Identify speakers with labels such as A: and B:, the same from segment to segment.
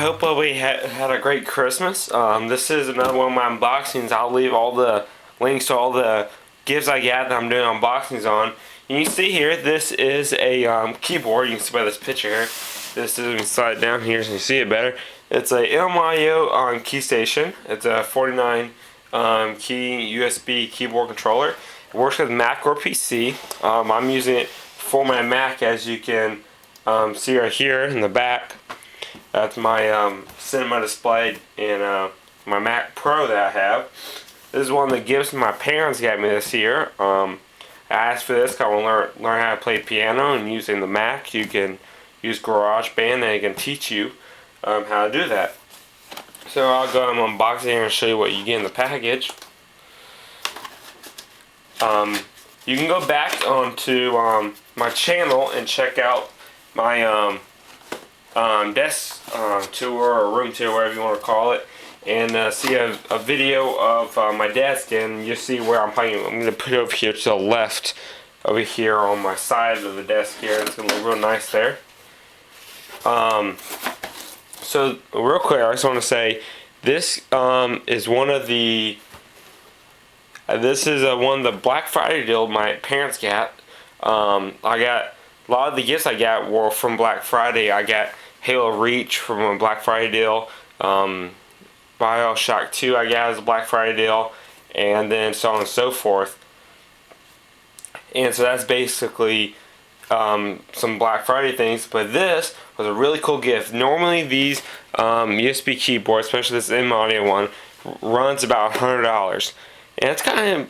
A: hope everybody had a great Christmas. This is another one of my unboxings. I'll leave all the links to all the gifts I got that I'm doing unboxings on. You can see here, this is a keyboard. You can see by this picture here. This is, let me slide it down here so you can see it better. It's a MIO Keystation. It's a 49 key USB keyboard controller. It works with Mac or PC. I'm using it for my Mac, as you can see right here in the back. That's my cinema display and my Mac Pro that I have. This is one of the gifts my parents got me this year. I asked for this because I want to learn how to play piano, and using the Mac you can use GarageBand and it can teach you how to do that. So I'll go and unbox it here and show you what you get in the package. You can go back onto my channel and check out my desk tour or room tour, whatever you want to call it, and see a video of my desk, and you'll see where I'm playing. I'm going to put it over here to the left, over here on my side of the desk here. It's going to look real nice there. So real quick, I just want to say this is one of the one of the Black Friday deal my parents got. I got a lot of the gifts I got were from Black Friday. I got Halo Reach from a Black Friday deal. BioShock 2 I got as a Black Friday deal, and then so on and so forth. And so that's basically some Black Friday things. But this was a really cool gift. Normally these USB keyboards, especially this M-Audio one, runs about $100, and it's kind of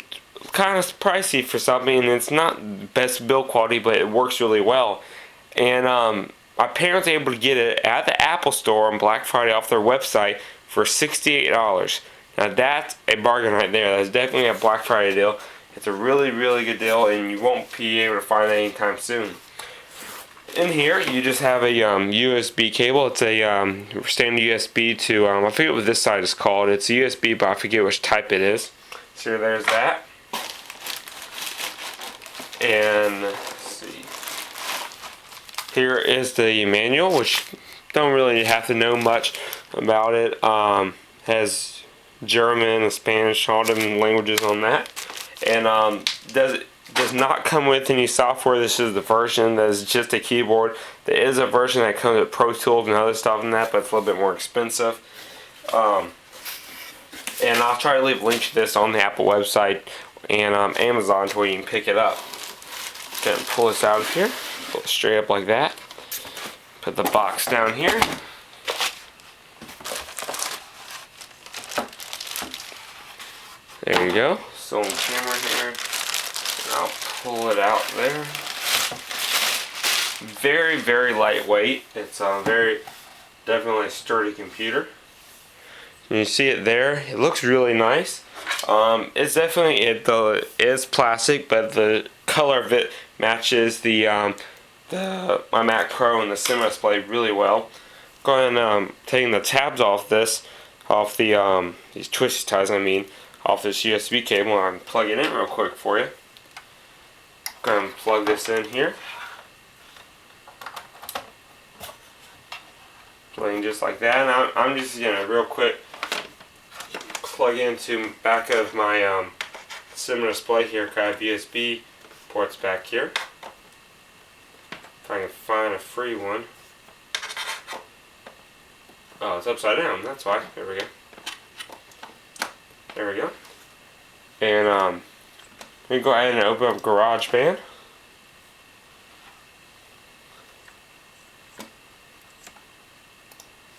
A: pricey for something, and it's not best build quality, but it works really well. And my parents were able to get it at the Apple Store on Black Friday off their website for $68. Now that's a bargain right there. That's definitely a Black Friday deal. It's a really, really good deal, and you won't be able to find that anytime soon. In here, you just have a USB cable. It's a standard USB to, I forget what this side is called. It's a USB, but I forget which type it is. So there's that. And let's see. Here is the manual, which don't really have to know much about it. Has German and Spanish, all different languages on that. And does not come with any software. This is the version that is just a keyboard. There is a version that comes with Pro Tools and other stuff in that, but it's a little bit more expensive. And I'll try to leave a link to this on the Apple website and Amazon to where you can pick it up. Gonna pull this out of here, pull it straight up like that. Put the box down here. There you go. So on camera here, and I'll pull it out there. Very, very lightweight. It's a definitely a sturdy computer. And you see it there. It looks really nice. It's definitely it is plastic, but the color of it matches the my Mac Pro and the cinema display really well. Go ahead and taking the tabs off this, off the these twisty ties, off this USB cable. I'm plugging it in real quick for you. Go ahead and plug this in here. Playing just like that. And I'm just gonna real quick plug into back of my cinema display here. I have USB ports back here. If I can find a free one. Oh, it's upside down. That's why. There we go. There we go. And we go ahead and open up GarageBand.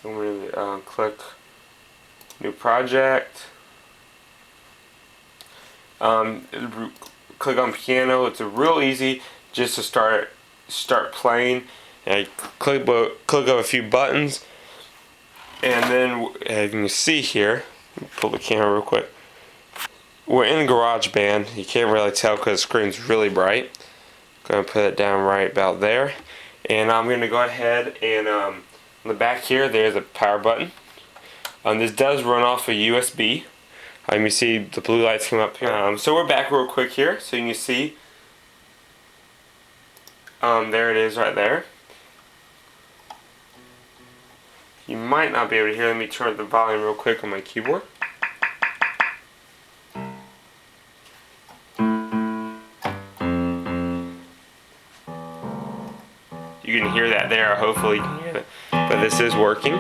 A: I'm going to click New Project. Click on Piano. It's a real easy just to start playing. And click on a few buttons, and then as you can see here, pull the camera real quick. We're in GarageBand. You can't really tell because the screen's really bright. Going to put it down right about there, and I'm going to go ahead and on the back here, there's a power button. This does run off a USB. You see the blue lights come up here. So we're back real quick here, so you can see. There it is right there. You might not be able to hear. Let me turn up the volume real quick on my keyboard. You can hear that there. Hopefully you can hear it. But this is working.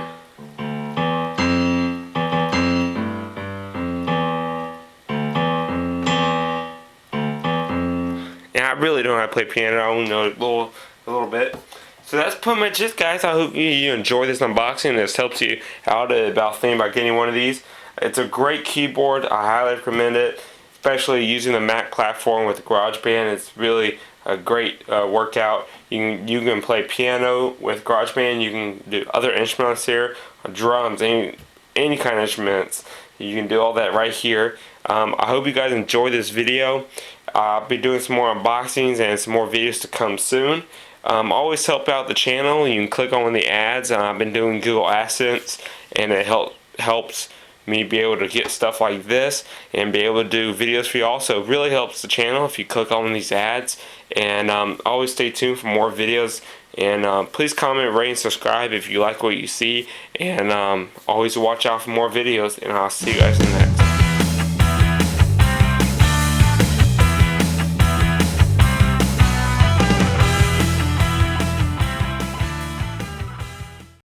A: And I really don't know how to play piano. I only know a little bit. So that's pretty much it, guys. I hope you enjoy this unboxing. This helps you out about thinking about getting one of these. It's a great keyboard. I highly recommend it, especially using the Mac platform with GarageBand. It's really a great workout. You can play piano with GarageBand. You can do other instruments here, drums, any kind of instruments. You can do all that right here. I hope you guys enjoy this video. I'll be doing some more unboxings and some more videos to come soon. Always help out the channel. You can click on one of the ads. I've been doing Google AdSense, and it helps me be able to get stuff like this and be able to do videos for you. Also, it really helps the channel if you click on these ads. And always stay tuned for more videos. And please comment, rate, and subscribe if you like what you see. And always watch out for more videos. And I'll see you guys in the next.